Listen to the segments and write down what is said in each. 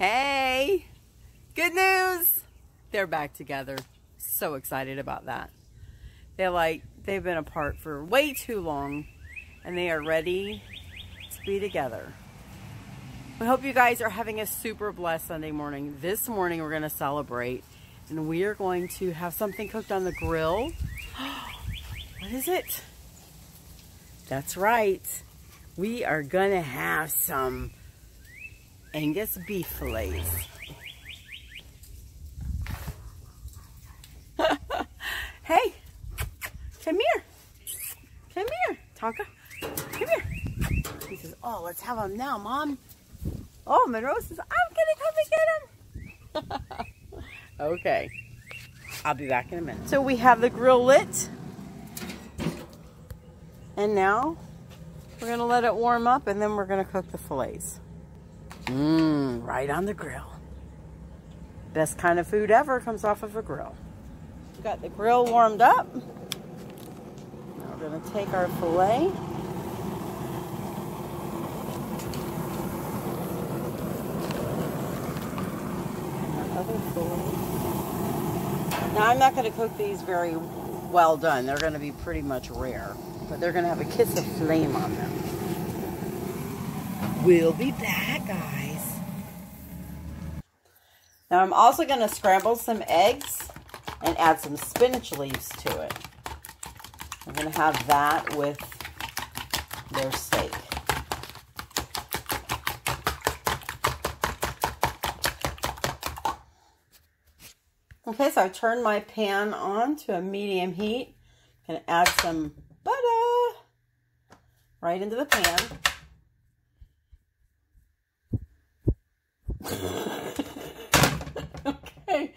Hey, good news. They're back together. So excited about that. They've been apart for way too long and they are ready to be together. We hope you guys are having a super blessed Sunday morning. This morning we're going to celebrate and we are going to have something cooked on the grill. What is it? That's right. We are going to have some Angus beef fillets. Hey, come here. Come here, Tonka. Come here. He says, oh, let's have them now, Mom. Oh, Monroe says, I'm going to come and get them. Okay. I'll be back in a minute. So we have the grill lit. And now we're going to let it warm up and then we're going to cook the fillets. Right on the grill. Best kind of food ever comes off of a grill. We've got the grill warmed up. Now we're going to take our fillet. And our other fillet. Now I'm not going to cook these very well done. They're going to be pretty much rare. But they're going to have a kiss of flame on them. We'll be back, guys. Now I'm also going to scramble some eggs and add some spinach leaves to it. I'm going to have that with their steak. Okay, so I turned my pan on to a medium heat. I'm going to add some butter right into the pan. Okay,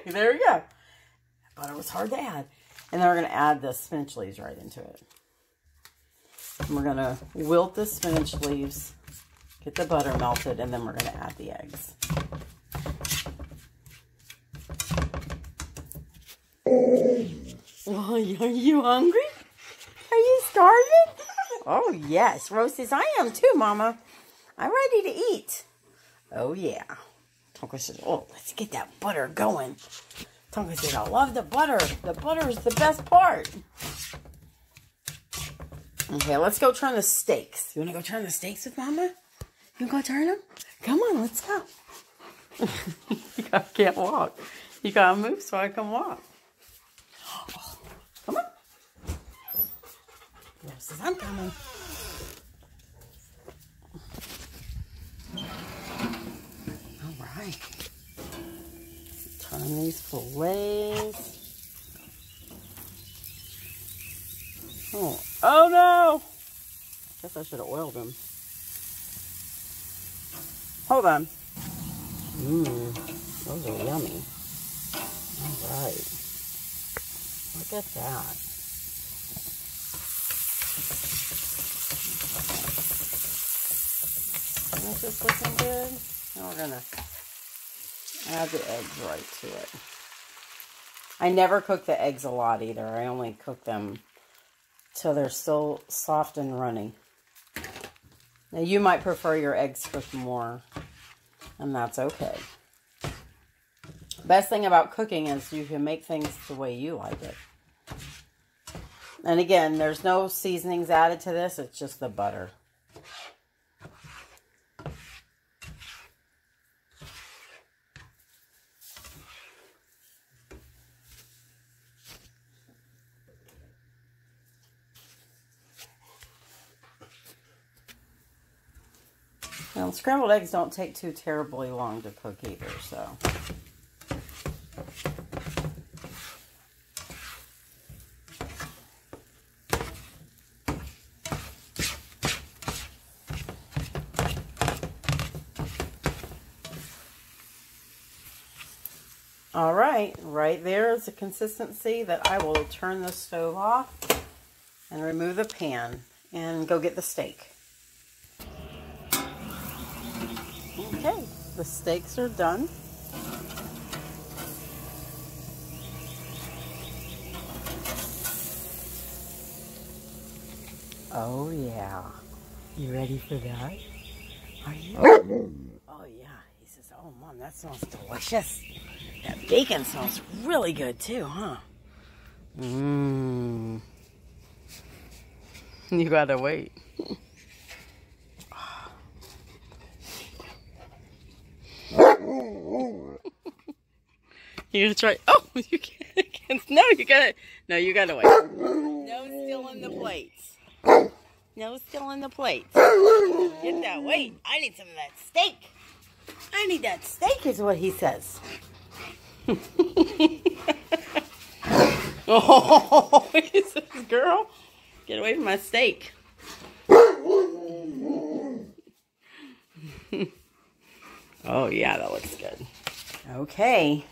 there we go. Butter was hard to add. And then we're going to add the spinach leaves right into it. And we're going to wilt the spinach leaves, get the butter melted, and then we're going to add the eggs. Oh, are you hungry? Are you starving? Oh, yes. Rose says, I am too, Mama. I'm ready to eat. Oh, yeah. Tonka says, oh, let's get that butter going. Tonka says, I love the butter. The butter is the best part. Okay, let's go turn the steaks. You want to go turn the steaks with Mama? You want to go turn them? Come on, let's go. I can't walk. You got to move so I can walk. Oh, come on. Rose says, I'm coming. Turn these fillets. Oh no! I guess I should have oiled them. Hold on. Those are yummy. All right. Look at that. Isn't this looking good? Now we're gonna add the eggs right to it. I never cook the eggs a lot either. I only cook them till they're still soft and runny. Now you might prefer your eggs cooked more, and that's okay. Best thing about cooking is you can make things the way you like it. And again, there's no seasonings added to this. It's just the butter. Now, scrambled eggs don't take too terribly long to cook either, so. All right, right there is the consistency that I will turn the stove off and remove the pan and go get the steak. Okay, the steaks are done. Oh yeah. You ready for that? Are you? Oh yeah. He says, Oh, Mom, that smells delicious. That bacon smells really good, too, huh? Mmm. You gotta wait. You gonna try? Oh, you can't. No, you gotta. No, you gotta wait. No stealing the plates. No stealing the plates. Get that. Wait, I need some of that steak. I need that steak, is what he says. Oh, he says, girl, get away from my steak. Oh, yeah, that looks good. Okay.